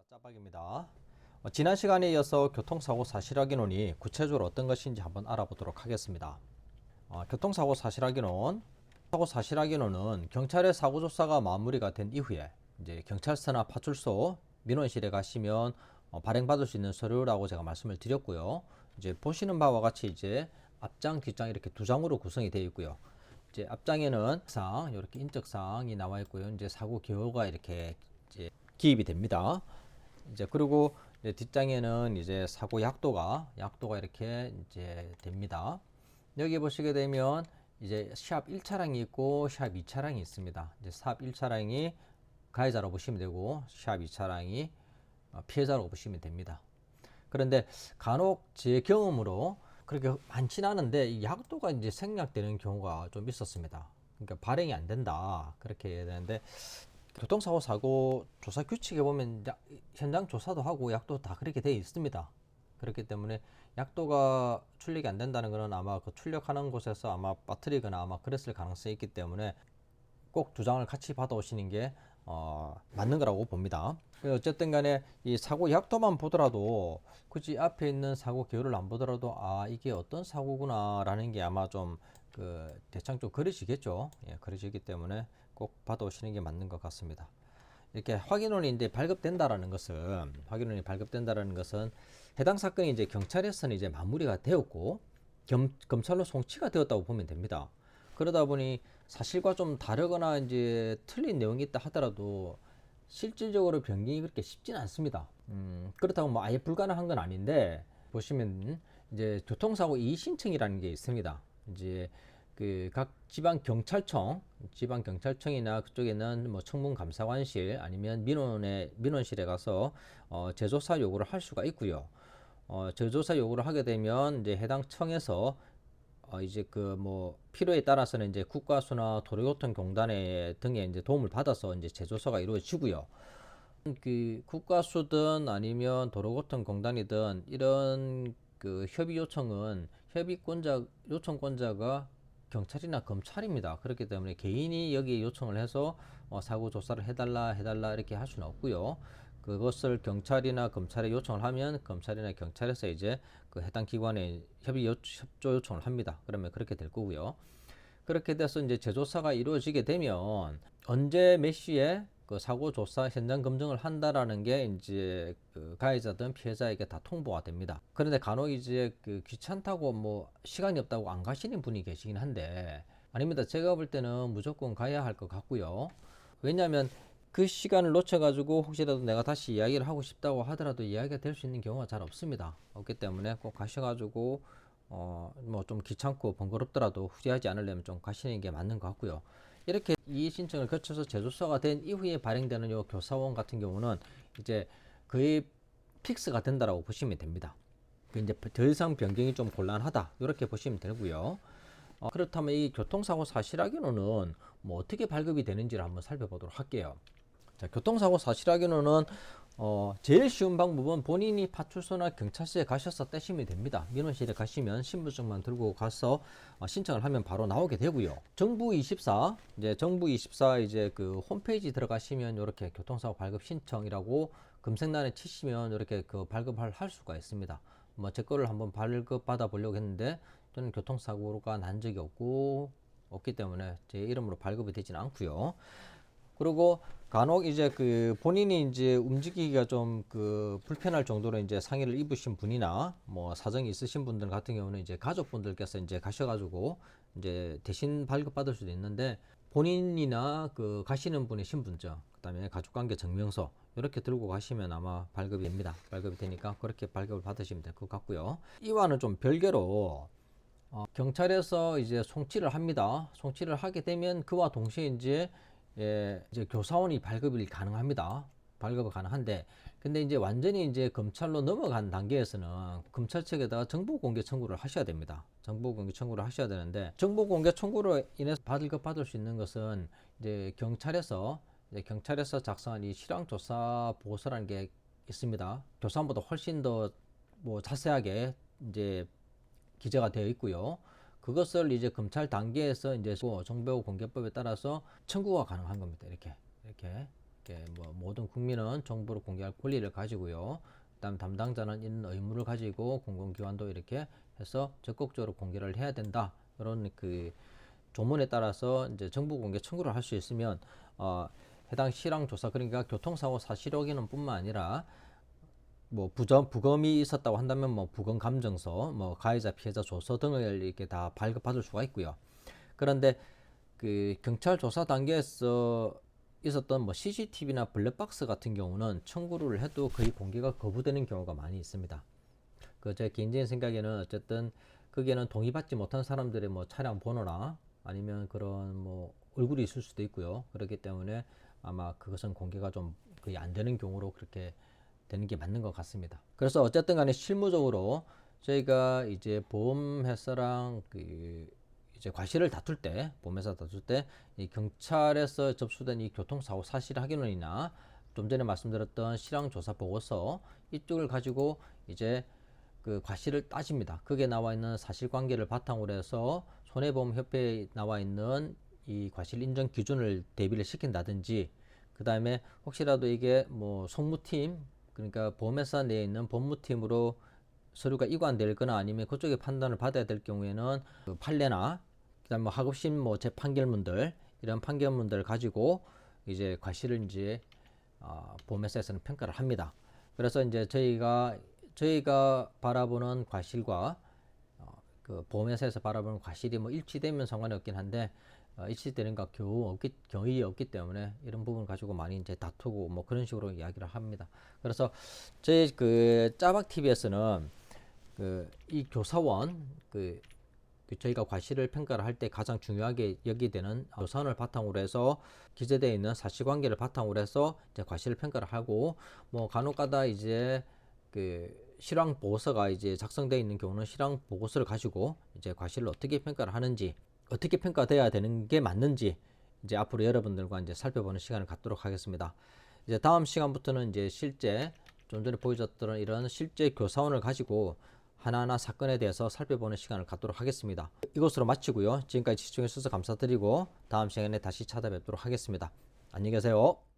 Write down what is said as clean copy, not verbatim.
교통정보사 짜박입니다. 지난 시간에 이어서 교통사고 사실확인원이 구체적으로 어떤 것인지 한번 알아보도록 하겠습니다. 교통사고 사실확인원, 사고 사실확인원은 경찰의 사고조사가 마무리가 된 이후에 이제 경찰서나 파출소, 민원실에 가시면 발행받을 수 있는 서류라고 제가 말씀을 드렸고요. 이제 보시는 바와 같이 이제 앞장, 뒷장 이렇게 두 장으로 구성이 되어 있고요. 이제 앞장에는 이렇게 인적사항이 나와 있고요. 이제 사고 기호가 이렇게 이제 기입이 됩니다. 이제 그리고 이제 뒷장에는 이제 사고 약도가 이렇게 이제 됩니다. 여기 보시게 되면 이제 샵 1차량이 있고 샵 2차량이 있습니다. 이제 샵 1차량이 가해자로 보시면 되고 샵 2차량이 피해자로 보시면 됩니다. 그런데 간혹 제 경험으로 그렇게 많진 않은데 이 약도가 이제 생략되는 경우가 좀 있었습니다. 그러니까 발행이 안 된다 그렇게 해야 되는데 교통사고 사고 조사 규칙에 보면 현장 조사도 하고 약도 다 그렇게 되어 있습니다. 그렇기 때문에 약도가 출력이 안 된다는 것은 아마 그 출력하는 곳에서 아마 빠뜨리거나 아마 그랬을 가능성이 있기 때문에 꼭 두 장을 같이 받아오시는 게 맞는 거라고 봅니다. 어쨌든 간에 이 사고 약도만 보더라도 굳이 앞에 있는 사고 기호를 안 보더라도 이게 어떤 사고구나 라는 게 아마 좀 대충 좀 그려지겠죠. 예, 그려지기 때문에 꼭 받아오시는 게 맞는 것 같습니다. 이렇게 확인원이 이제 발급된다라는 것은 해당 사건이 이제 경찰에서는 이제 마무리가 되었고 검찰로 송치가 되었다고 보면 됩니다. 그러다 보니 사실과 좀 다르거나 이제 틀린 내용이 있다 하더라도 실질적으로 변경이 그렇게 쉽지는 않습니다. 그렇다고 뭐 아예 불가능한 건 아닌데 보시면 이제 교통사고 이의 신청이라는 게 있습니다. 이제 그 각 지방 경찰청이나 그쪽에는 뭐 청문감사관실 아니면 민원실에 가서 재조사 요구를 할 수가 있고요. 재조사 요구를 하게 되면 이제 해당 청에서 이제 그 뭐 필요에 따라서는 이제 국가수나 도로교통공단에 등의 이제 도움을 받아서 이제 재조사가 이루어지고요. 그 국가수든 아니면 도로교통공단이든 이런 그 협의 요청은 요청권자가 경찰이나 검찰입니다. 그렇기 때문에 개인이 여기에 요청을 해서 사고 조사를 해달라 이렇게 할 수는 없고요. 그것을 경찰이나 검찰에 요청을 하면 검찰이나 경찰에서 이제 그 해당 기관에 협조 요청을 합니다. 그러면 그렇게 될 거고요. 그렇게 돼서 이제 재조사가 이루어지게 되면 언제 몇 시에 그 사고 조사 현장 검증을 한다라는 게 이제 그 가해자든 피해자에게 다 통보가 됩니다. 그런데 간혹 이제 그 귀찮다고 뭐 시간이 없다고 안 가시는 분이 계시긴 한데 아닙니다. 제가 볼 때는 무조건 가야 할 것 같고요. 왜냐하면 그 시간을 놓쳐가지고 혹시라도 내가 다시 이야기를 하고 싶다고 하더라도 이야기가 될 수 있는 경우가 잘 없습니다. 없기 때문에 꼭 가셔가지고 뭐 좀 귀찮고 번거롭더라도 후회하지 않으려면 좀 가시는 게 맞는 것 같고요. 이렇게 이의 신청을 거쳐서 제조사가 된 이후에 발행되는 요 교사원 같은 경우는 이제 거의 픽스가 된다라고 보시면 됩니다. 이제 더 이상 변경이 좀 곤란하다 이렇게 보시면 되고요. 그렇다면 이 교통사고 사실확인호는 뭐 어떻게 발급이 되는지를 한번 살펴보도록 할게요. 자, 교통사고 사실확인호는 제일 쉬운 방법은 본인이 파출소나 경찰서에 가셔서 떼시면 됩니다. 민원실에 가시면 신분증만 들고 가서 신청을 하면 바로 나오게 되고요. 정부24 이제 그 홈페이지 들어가시면 이렇게 교통사고 발급 신청이라고 검색란에 치시면 이렇게 그 발급을 할 수가 있습니다. 뭐 제 거를 한번 발급 받아 보려고 했는데 저는 교통사고가 난 적이 없기 때문에 제 이름으로 발급이 되지는 않고요. 그리고 간혹 이제 그 본인이 이제 움직이기가 좀 그 불편할 정도로 이제 상해를 입으신 분이나 뭐 사정이 있으신 분들 같은 경우는 이제 가족분들께서 이제 가셔가지고 이제 대신 발급받을 수도 있는데 본인이나 그 가시는 분의 신분증, 그다음에 가족관계 증명서 이렇게 들고 가시면 아마 발급이 됩니다. 발급이 되니까 그렇게 발급을 받으시면 될 것 같고요. 이와는 좀 별개로 경찰에서 이제 송치를 합니다. 송치를 하게 되면 그와 동시에 이제 교사원이 발급이 가능합니다. 발급이 가능한데, 근데 이제 완전히 이제 검찰로 넘어간 단계에서는 검찰 측에다가 정보공개 청구를 하셔야 됩니다. 정보공개 청구를 하셔야 되는데, 정보공개 청구로 인해서 받을 수 있는 것은 이제 경찰에서 작성한 이 실황조사 보고서라는 게 있습니다. 교사원보다 훨씬 더 뭐 자세하게 이제 기재가 되어 있고요. 그것을 이제 검찰 단계에서 이제 정보공개법에 따라서 청구가 가능한 겁니다. 이렇게 이렇게 뭐 모든 국민은 정보를 공개할 권리를 가지고요. 그다음 담당자는 이런 의무를 가지고 공공기관도 이렇게 해서 적극적으로 공개를 해야 된다. 그런 그 조문에 따라서 이제 정보 공개 청구를 할 수 있으면 해당 실황 조사 그러니까 교통사고 사실 확인은 뿐만 아니라 뭐 부검이 있었다고 한다면 뭐 부검 감정서, 뭐 가해자 피해자 조서 등을 이렇게 다 발급받을 수가 있고요. 그런데 그 경찰 조사 단계에서 있었던 뭐 CCTV나 블랙박스 같은 경우는 청구를 해도 거의 공개가 거부되는 경우가 많이 있습니다. 그 제 개인적인 생각에는 어쨌든 거기에는 동의받지 못한 사람들의 뭐 차량 번호나 아니면 그런 뭐 얼굴이 있을 수도 있고요. 그렇기 때문에 아마 그것은 공개가 좀 거의 안 되는 경우로 그렇게 되는 게 맞는 것 같습니다. 그래서 어쨌든 간에 실무적으로 저희가 이제 보험회사랑 그 이제 과실을 다툴 때, 보험회사 다툴 때 이 경찰에서 접수된 이 교통사고 사실 확인원이나 좀 전에 말씀드렸던 실황조사 보고서 이쪽을 가지고 이제 그 과실을 따집니다. 거기에 나와 있는 사실관계를 바탕으로 해서 손해보험협회에 나와 있는 이 과실 인정 기준을 대비를 시킨다든지, 그 다음에 혹시라도 이게 뭐 송무팀, 그러니까 보험회사 내에 있는 법무팀으로 서류가 이관될 거나 아니면 그쪽에 판단을 받아야 될 경우에는 그 판례나 그다음 뭐 하급심 뭐 재판결문들, 이런 판결문들을 가지고 이제 과실을 이제 보험회사에서는 평가를 합니다. 그래서 이제 저희가 바라보는 과실과 그 보험회사에서 바라보는 과실이 뭐 일치되면 상관이 없긴 한데 일치되는 것 경우이 없기 때문에 이런 부분 가지고 많이 이제 다투고 뭐 그런 식으로 이야기를 합니다. 그래서 저희 그 짜박 TV에서는 그 이 교사원 저희가 과실을 평가를 할 때 가장 중요하게 여기되는 조사원을 바탕으로 해서 기재되어 있는 사실관계를 바탕으로 해서 이제 과실을 평가를 하고, 뭐 간혹가다 이제 그 실황 보고서가 이제 작성되어 있는 경우는 실황 보고서를 가지고 이제 과실을 어떻게 평가를 하는지, 어떻게 평가돼야 되는 게 맞는지 이제 앞으로 여러분들과 이제 살펴보는 시간을 갖도록 하겠습니다. 이제 다음 시간부터는 이제 실제 좀 전에 보여줬던 이런 실제 교사원을 가지고 하나하나 사건에 대해서 살펴보는 시간을 갖도록 하겠습니다. 이것으로 마치고요. 지금까지 시청해 주셔서 감사드리고 다음 시간에 다시 찾아뵙도록 하겠습니다. 안녕히 계세요.